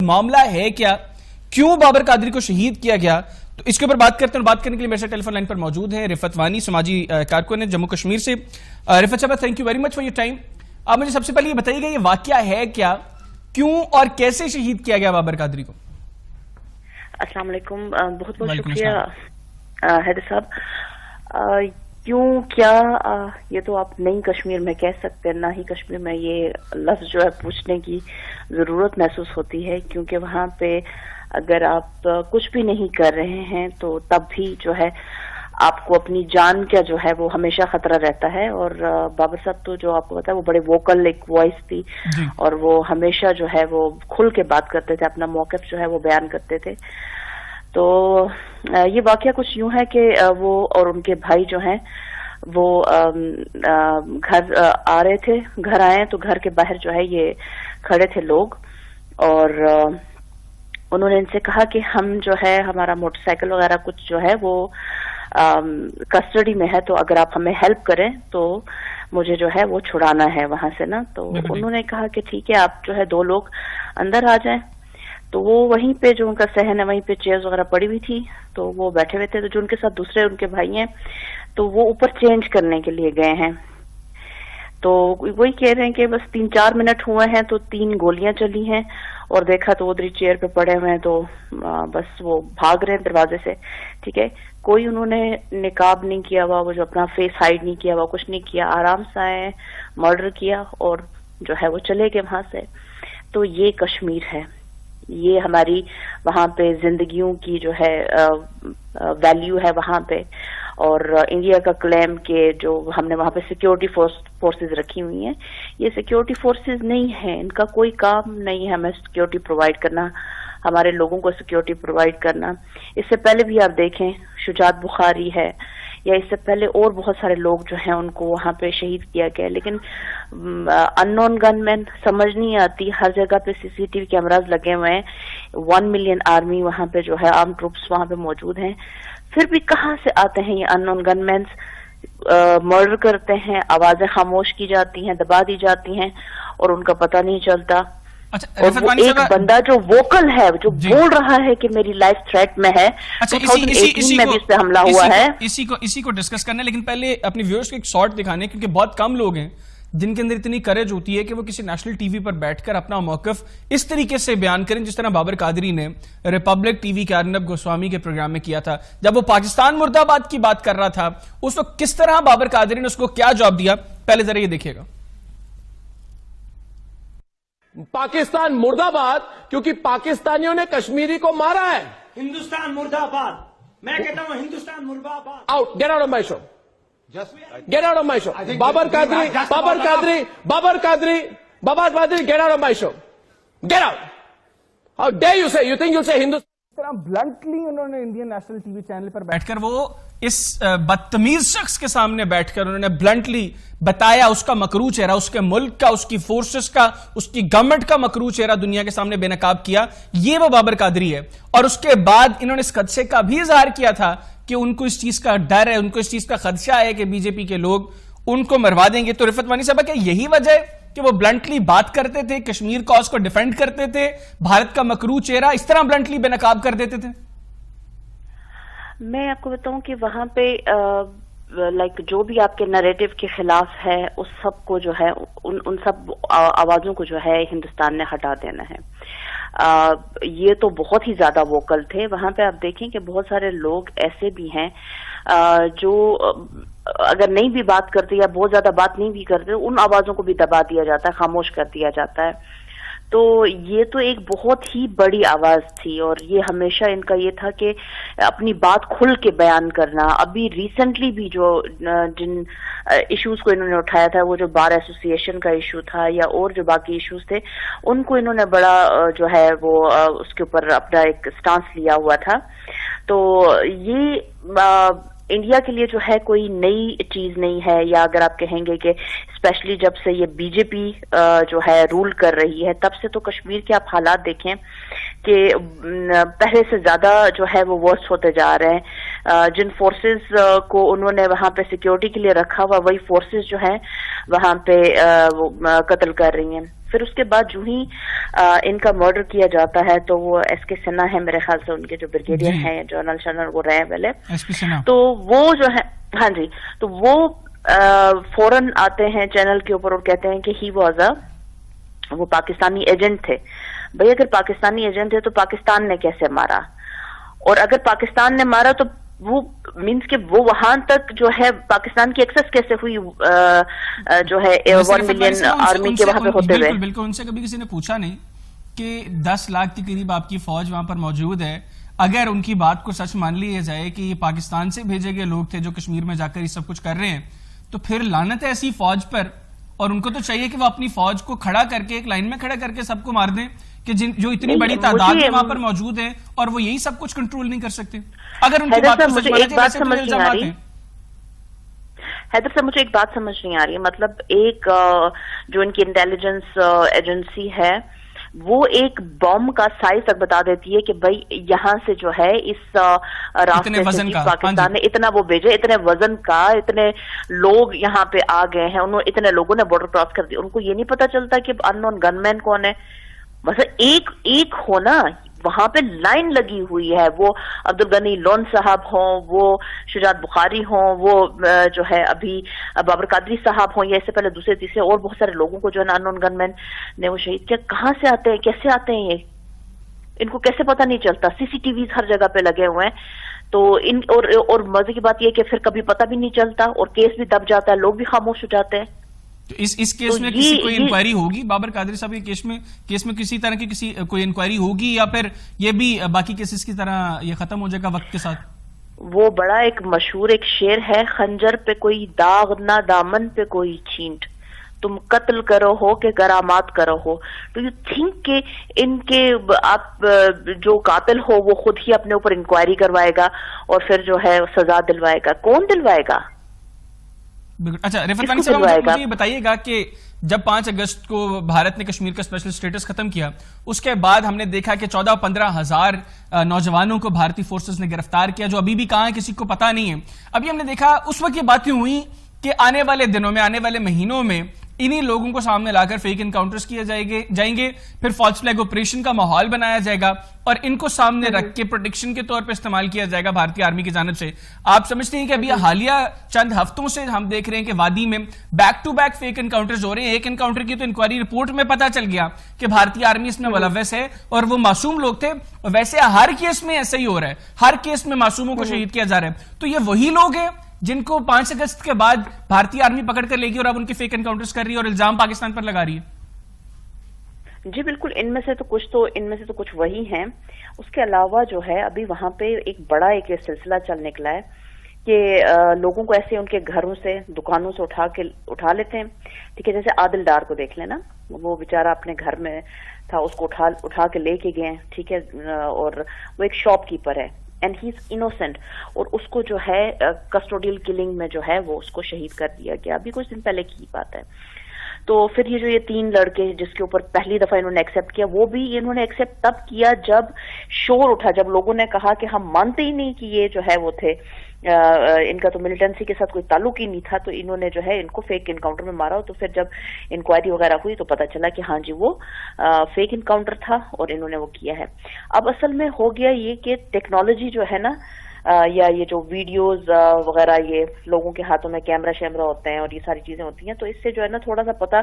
معاملہ ہے کیا, کیوں بابر قادری کو شہید کیا گیا, تو اس کے اوپر بات کرتے ہیں. بات کرنے کے لیے میرے ساتھ ٹیلی فون لائن پر موجود ہیں رفت وانی, سماجی کارکن ہیں جموں کشمیر سے. رفت صاحب, thank you very much for your time. آپ مجھے سب سے پہلے یہ بتائیے گا یہ واقعہ ہے کیا, کیوں اور کیسے شہید کیا گیا بابر قادری کو؟ السلام علیکم, بہت بہت شکریہ حیدر صاحب. کیوں کیا یہ تو آپ نہیں کشمیر میں کہہ سکتے, نہ ہی کشمیر میں یہ لفظ جو ہے پوچھنے کی ضرورت محسوس ہوتی ہے, کیونکہ وہاں پہ اگر آپ کچھ بھی نہیں کر رہے ہیں تو تب بھی جو ہے آپ کو اپنی جان کا جو ہے وہ ہمیشہ خطرہ رہتا ہے. اور بابر صاحب تو جو آپ کو پتا ہے وہ بڑے ووکل ایک وائس تھی, اور وہ ہمیشہ جو ہے وہ کھل کے بات کرتے تھے, اپنا موقف جو ہے وہ بیان کرتے تھے. تو یہ واقعہ کچھ یوں ہے کہ وہ اور ان کے بھائی جو ہیں وہ گھر آ رہے تھے, گھر آئے تو گھر کے باہر جو ہے یہ کھڑے تھے لوگ, اور انہوں نے ان سے کہا کہ ہم جو ہے ہمارا موٹر سائیکل وغیرہ کچھ جو ہے وہ کسٹڈی میں ہے, تو اگر آپ ہمیں ہیلپ کریں تو مجھے جو ہے وہ چھڑانا ہے وہاں سے نا. تو انہوں نے کہا کہ ٹھیک ہے, آپ جو ہے 2 لوگ اندر آ جائیں. تو وہ وہیں پہ جو ان کا صحن ہے وہیں پہ چیئرز وغیرہ پڑی ہوئی تھی, تو وہ بیٹھے ہوئے تھے. تو جو ان کے ساتھ دوسرے ان کے بھائی ہیں تو وہ اوپر چینج کرنے کے لیے گئے ہیں. تو وہی کہہ رہے ہیں کہ بس 3-4 منٹ ہوئے ہیں تو 3 گولیاں چلی ہیں, اور دیکھا تو ادھر چیئر پہ پڑے ہوئے ہیں, تو بس وہ بھاگ رہے ہیں دروازے سے. ٹھیک ہے, کوئی انہوں نے نقاب نہیں کیا ہوا, وہ جو اپنا فیس ہائڈ نہیں کیا ہوا, کچھ نہیں کیا, آرام سے آئے, مرڈر کیا اور جو ہے وہ چلے گئے وہاں سے. تو یہ کشمیر ہے, یہ ہماری وہاں پہ زندگیوں کی جو ہے ویلیو ہے وہاں پہ. اور انڈیا کا کلیم کہ جو ہم نے وہاں پہ سیکیورٹی فورسز رکھی ہوئی ہیں, یہ سیکیورٹی فورسز نہیں ہیں, ان کا کوئی کام نہیں ہے ہمیں سیکیورٹی پرووائڈ کرنا, ہمارے لوگوں کو سیکیورٹی پرووائڈ کرنا. اس سے پہلے بھی آپ دیکھیں شجاعت بخاری ہے, یا اس سے پہلے اور بہت سارے لوگ جو ہیں ان کو وہاں پہ شہید کیا گیا. لیکن ان نون گن مین سمجھ نہیں آتی, ہر جگہ پہ CCTV کیمراز لگے ہوئے ہیں, 1 ملین آرمی وہاں پہ جو ہے آرم ٹروپس وہاں پہ موجود ہیں, پھر بھی کہاں سے آتے ہیں یہ ان نون گن مینس, مرڈر کرتے ہیں, آوازیں خاموش کی جاتی ہیں, دبا دی جاتی ہیں, اور ان کا پتہ نہیں چلتا. اور وہ ایک بندہ جو ووکل ہے, جو بول رہا ہے کہ میری لائف تھریٹ میں ہے, 2018 میں بھی اس پہ حملہ ہوا ہے. اسی کو ڈسکس کرنا ہے, لیکن پہلے اپنے ویورز کو ایک شارٹ دکھانے, کیونکہ بہت کم لوگ ہیں جن کے اندر اتنی کریج ہوتی ہے کہ وہ کسی نیشنل ٹی وی پر بیٹھ کر اپنا موقف اس طریقے سے بیان کریں جس طرح بابر قادری نے ریپبلک ٹی وی کے ارنب گوسوامی کے پروگرام میں کیا تھا. جب وہ پاکستان مرد آباد کی بات کر رہا تھا اس وقت کس طرح بابر قادری نے اس کو کیا جواب دیا, پہلے ذرا یہ دیکھیے گا. پاکستان مرد آباد کیونکہ پاکستانیوں نے کشمیری کو مارا ہے. ہندوستان مرد آباد, میں کہتا ہوں ہندوستان مرد آباد. Out, get out of my show, get out of my show. Babar Qadri, get out of my show, get out. How dare you say, you think you say Hindustan. Bluntly انہوں نے انڈین نیشنل ٹی وی چینل پر بیٹھ کر وہ اس بدتمیز شخص کے سامنے بیٹھ کر انہوں نے بلنٹلی بتایا اس کا مکروہ چہرہ, اس کے ملک کا, اس کی فورسز کا, اس کی گورنمنٹ کا مکروہ چہرہ دنیا کے سامنے بے نقاب کیا. یہ وہ بابر قادری ہے. اور اس کے بعد انہوں نے اس خدشے کا بھی اظہار کیا تھا کہ ان کو اس چیز کا ڈر ہے, ان کو اس چیز کا خدشہ ہے کہ بی جے پی کے لوگ ان کو مروا دیں گے. تو رفت وانی صاحب, کیا یہی وجہ ہے کہ وہ بلنٹلی بات کرتے تھے, کشمیر کاز کو ڈیفینڈ کرتے تھے, بھارت کا مکروہ چہرہ اس طرح بلنٹلی بے نقاب کر دیتے تھے؟ میں آپ کو بتاؤں کہ وہاں پہ لائک جو بھی آپ کے نریٹو کے خلاف ہے اس سب کو جو ہے ان سب آوازوں کو جو ہے ہندوستان نے ہٹا دینا ہے. یہ تو بہت ہی زیادہ ووکل تھے. وہاں پہ آپ دیکھیں کہ بہت سارے لوگ ایسے بھی ہیں جو اگر نہیں بھی بات کرتے یا بہت زیادہ بات نہیں بھی کرتے, ان آوازوں کو بھی دبا دیا جاتا ہے, خاموش کر دیا جاتا ہے. تو یہ تو ایک بہت ہی بڑی آواز تھی, اور یہ ہمیشہ ان کا یہ تھا کہ اپنی بات کھل کے بیان کرنا. ابھی ریسنٹلی بھی جو جن ایشوز کو انہوں نے اٹھایا تھا, وہ جو بار ایسوسی ایشن کا ایشو تھا یا اور جو باقی ایشوز تھے, ان کو انہوں نے بڑا جو ہے وہ اس کے اوپر اپنا ایک سٹانس لیا ہوا تھا. تو یہ انڈیا کے لیے جو ہے کوئی نئی چیز نہیں ہے, یا اگر آپ کہیں گے کہ اسپیشلی جب سے یہ بی جے پی جو ہے رول کر رہی ہے تب سے تو کشمیر کے آپ حالات دیکھیں کہ پہلے سے زیادہ جو ہے وہ ورس ہوتے جا رہے ہیں. جن فورسز کو انہوں نے وہاں پہ سیکیورٹی کے لیے رکھا ہوا وہی فورسز جو ہیں وہاں پہ قتل کر رہی ہیں. پھر اس کے بعد جو ہی ان کا مرڈر کیا جاتا ہے تو وہ ایس کے سنہا ہے میرے خیال سے ان کے جو بریگیڈیئر ہیں جنرل شنر وہ رہے پہلے, تو وہ جو ہے ہاں جی تو وہ فوراً آتے ہیں چینل کے اوپر اور کہتے ہیں کہ ہی واز وہ پاکستانی ایجنٹ تھے. بھئی اگر پاکستانی ایجنٹ ہے تو پاکستان نے کیسے مارا, اور اگر پاکستان نے مارا تو وہ مینس کہ وہ وہاں تک جو ہے پاکستان کی ایکسس کیسے ہوئی جو ہے 1 ملین آرمی کے وہاں پہ ہوتے ہوئے. بالکل ان سے کبھی کسی نے پوچھا نہیں کہ 10 لاکھ کے قریب آپ کی فوج وہاں پر موجود ہے, اگر ان کی بات کو سچ مان لیا جائے کہ یہ پاکستان سے بھیجے گئے لوگ تھے جو کشمیر میں جا کر یہ سب کچھ کر رہے ہیں, تو پھر لعنت ہے ایسی فوج پر, اور ان کو تو چاہیے کہ وہ اپنی فوج کو کھڑا کر کے ایک لائن میں کھڑا کر کے سب کو مار دیں کہ جو اتنی بڑی تعداد میں وہاں پر موجود ہیں اور وہ یہی سب کچھ کنٹرول نہیں کر سکتے. اگر ان کی بات کو سچ مانا جائے ویسے تو الزامات ہیں. حیدر صاحب مجھے ایک بات سمجھ نہیں آ رہی ہے, مطلب ایک جو ان کی انٹیلیجنس ایجنسی ہے وہ ایک بم کا سائز تک بتا دیتی ہے کہ بھائی یہاں سے جو ہے اس راستے سے پاکستان نے اتنا وہ بھیجے, اتنے وزن کا, اتنے لوگ یہاں پہ آ گئے ہیں, اتنے لوگوں نے بارڈر کراس کر دیا. ان کو یہ نہیں پتا چلتا کہ ان نون گن مین کون ہے. بس ایک ہونا وہاں پہ لائن لگی ہوئی ہے, وہ عبدالغنی لون صاحب ہوں, وہ شجاعت بخاری ہوں, وہ جو ہے ابھی بابر قادری صاحب ہوں, یا اس سے پہلے دوسرے تیسرے اور بہت سارے لوگوں کو جو ہے نا انون گن مین نے وہ شہید کیا. کہاں سے آتے ہیں, کیسے آتے ہیں, یہ ان کو کیسے پتہ نہیں چلتا. سی سی ٹی ویز ہر جگہ پہ لگے ہوئے ہیں. تو ان اور مزے کی بات یہ کہ پھر کبھی پتہ بھی نہیں چلتا اور کیس بھی دب جاتا ہے, لوگ بھی خاموش ہو جاتے ہیں. تو اس کیس میں کسی کوئی انکوائری ہوگی بابر قادری صاحب کے کیس میں کسی طرح کی کوئی انکوائری ہوگی, یا پھر یہ بھی باقی کیسز کی طرح یہ ختم ہو جائے گا وقت کے ساتھ؟ وہ بڑا ایک مشہور ایک شعر ہے, خنجر پہ کوئی داغ نہ دامن پہ کوئی چھینٹ, تم قتل کرو ہو کہ کرامات کرو ہو. تو یو تھنک کہ ان کے آپ جو قاتل ہو وہ خود ہی اپنے اوپر انکوائری کروائے گا اور پھر جو ہے سزا دلوائے گا؟ کون دلوائے گا؟ اچھا رفعت وانی صاحب مجھے یہ بتائیے گا کہ جب 5 اگست کو بھارت نے کشمیر کا اسپیشل سٹیٹس ختم کیا, اس کے بعد ہم نے دیکھا کہ 14-15 ہزار نوجوانوں کو بھارتی فورسز نے گرفتار کیا, جو ابھی بھی کہاں ہے کسی کو پتا نہیں ہے. ابھی ہم نے دیکھا اس وقت یہ باتیں ہوئی کہ آنے والے دنوں میں, آنے والے مہینوں میں انہی لوگوں کو سامنے لا کر فیک انکاؤنٹرز کیے جائیں گے, پھر فالس فلیگ آپریشن کا ماحول بنایا جائے گا اور ان کو سامنے رکھ کے پروٹیکشن کے طور پہ استعمال کیا جائے گا بھارتی آرمی کی جانب سے. آپ سمجھتے ہیں کہ ابھی حالیہ چند ہفتوں سے ہم دیکھ رہے ہیں کہ وادی میں back to back fake encounters ہو رہے ہیں. ایک انکاؤنٹر کی تو انکوائری رپورٹ میں پتا چل گیا کہ بھارتی آرمی اس میں ملوث ہے اور وہ معصوم لوگ تھے, اور ویسے ہر کیس میں ایسا ہی ہو رہا ہے, ہر کیس میں معصوموں کو شہید کیا جا رہا ہے. تو یہ وہی لوگ ہیں جن کو 5 اگست کے بعد بھارتی آرمی پکڑ کر لے گی اور اب ان کی فیک انکاؤنٹرز کر رہی ہے اور الزام پاکستان پر لگا رہی ہے. جی بالکل, ان میں سے تو کچھ وہی ہیں. اس کے علاوہ جو ہے ابھی وہاں پہ ایک بڑا ایک سلسلہ چل نکلا ہے کہ لوگوں کو ایسے ان کے گھروں سے, دکانوں سے اٹھا لیتے ہیں. ٹھیک ہے, جیسے عادل ڈار کو دیکھ لینا, وہ بیچارہ اپنے گھر میں تھا, اس کو اٹھا کے لے کے گئے. ٹھیک ہے, اور وہ ایک شاپ کیپر ہے اینڈ ہی از انوسینٹ, اور اس کو جو ہے کسٹوڈیل کلنگ میں جو ہے وہ اس کو شہید کر دیا گیا. ابھی کچھ دن پہلے کی بات ہے. تو پھر یہ 3 لڑکے جس کے اوپر پہلی دفعہ انہوں نے ایکسپٹ کیا, وہ بھی انہوں نے ایکسپٹ تب کیا جب شور اٹھا, جب لوگوں نے کہا کہ ہم مانتے ہی نہیں کہ یہ جو ہے وہ تھے, ان کا تو ملیٹنسی کے ساتھ کوئی تعلق ہی نہیں تھا, تو انہوں نے جو ہے ان کو فیک انکاؤنٹر میں مارا. تو پھر جب انکوائری وغیرہ ہوئی تو پتا چلا کہ ہاں جی وہ فیک انکاؤنٹر تھا اور انہوں نے وہ کیا ہے. اب اصل میں ہو گیا یہ کہ ٹیکنالوجی جو ہے نا, یا یہ جو ویڈیوز وغیرہ یہ لوگوں کے ہاتھوں میں کیمرہ شیمرہ ہوتے ہیں اور یہ ساری چیزیں ہوتی ہیں, تو اس سے جو ہے نا تھوڑا سا پتہ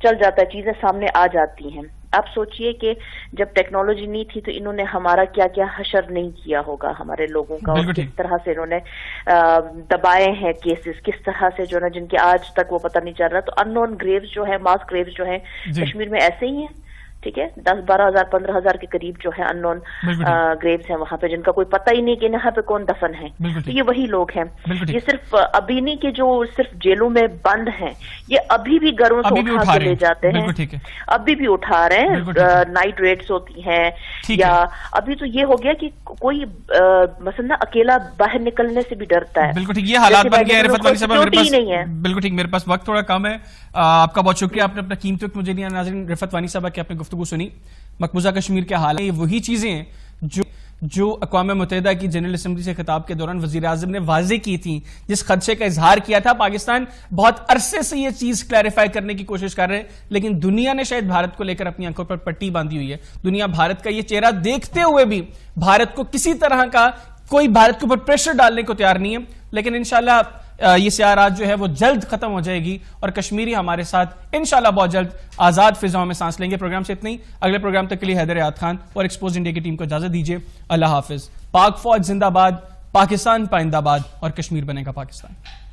چل جاتا ہے, چیزیں سامنے آ جاتی ہیں. آپ سوچئے کہ جب ٹیکنالوجی نہیں تھی تو انہوں نے ہمارا کیا کیا حشر نہیں کیا ہوگا ہمارے لوگوں کا, اور کس طرح سے انہوں نے دبائے ہیں کیسز, کس طرح سے جو ہے نا جن کے آج تک وہ پتہ نہیں چل رہا. تو ان نون گریوز جو ہے, ماس گریوز جو ہیں کشمیر میں ایسے ہی ہیں. ٹھیک ہے, 10-12 ہزار 15 ہزار کے قریب جو ہے ان نون گریوز ہیں وہاں پہ, جن کا کوئی پتہ ہی نہیں کہ یہاں پہ کون دفن ہے. تو یہ وہی لوگ ہیں. یہ صرف ابھی نہیں کہ جو صرف جیلوں میں بند ہیں, یہ ابھی بھی گھروں سے اٹھا کے لے جاتے ہیں, ابھی بھی اٹھا رہے ہیں. نائٹ ریڈز ہوتی ہیں, یا ابھی تو یہ ہو گیا کہ کوئی مثلا اکیلا باہر نکلنے سے بھی ڈرتا ہے. بالکل ٹھیک, یہ حالات بن گئے. رفعت وانی صاحب بالکل ٹھیک, میرے پاس وقت تھوڑا کم ہے. آپ کا بہت شکریہ, آپ نے اپنا قیمتی وقت مجھے دیا. ناظرین, رفعت وانی صاحبہ کی آپ نے گفتگو سنی, مقبوضہ کشمیر کے حال ہیں, یہ وہی چیزیں ہیں جو اقوام متحدہ کی جنرل اسمبلی سے خطاب کے دوران وزیر اعظم نے واضح کی تھی، جس خدشے کا اظہار کیا تھا. پاکستان بہت عرصے سے یہ چیز کلیریفائی کرنے کی کوشش کر رہے ہیں، لیکن دنیا نے شاید بھارت کو لے کر اپنی آنکھوں پر پٹی باندھی ہوئی ہے. دنیا بھارت کا یہ چہرہ دیکھتے ہوئے بھی بھارت کو کسی طرح کا کوئی بھارت کے اوپر پریشر ڈالنے کو تیار نہیں ہے. لیکن انشاءاللہ یہ سیاحت جو ہے وہ جلد ختم ہو جائے گی اور کشمیری ہمارے ساتھ انشاءاللہ بہت جلد آزاد فضاؤں میں سانس لیں گے. پروگرام سے اتنا ہی. اگلے پروگرام تک کے لیے حیدر یاد خان اور ایکسپوز انڈیا کی ٹیم کو اجازت دیجیے. اللہ حافظ. پاک فوج زندہ باد، پاکستان پائندہ باد اور کشمیر بنے گا پاکستان.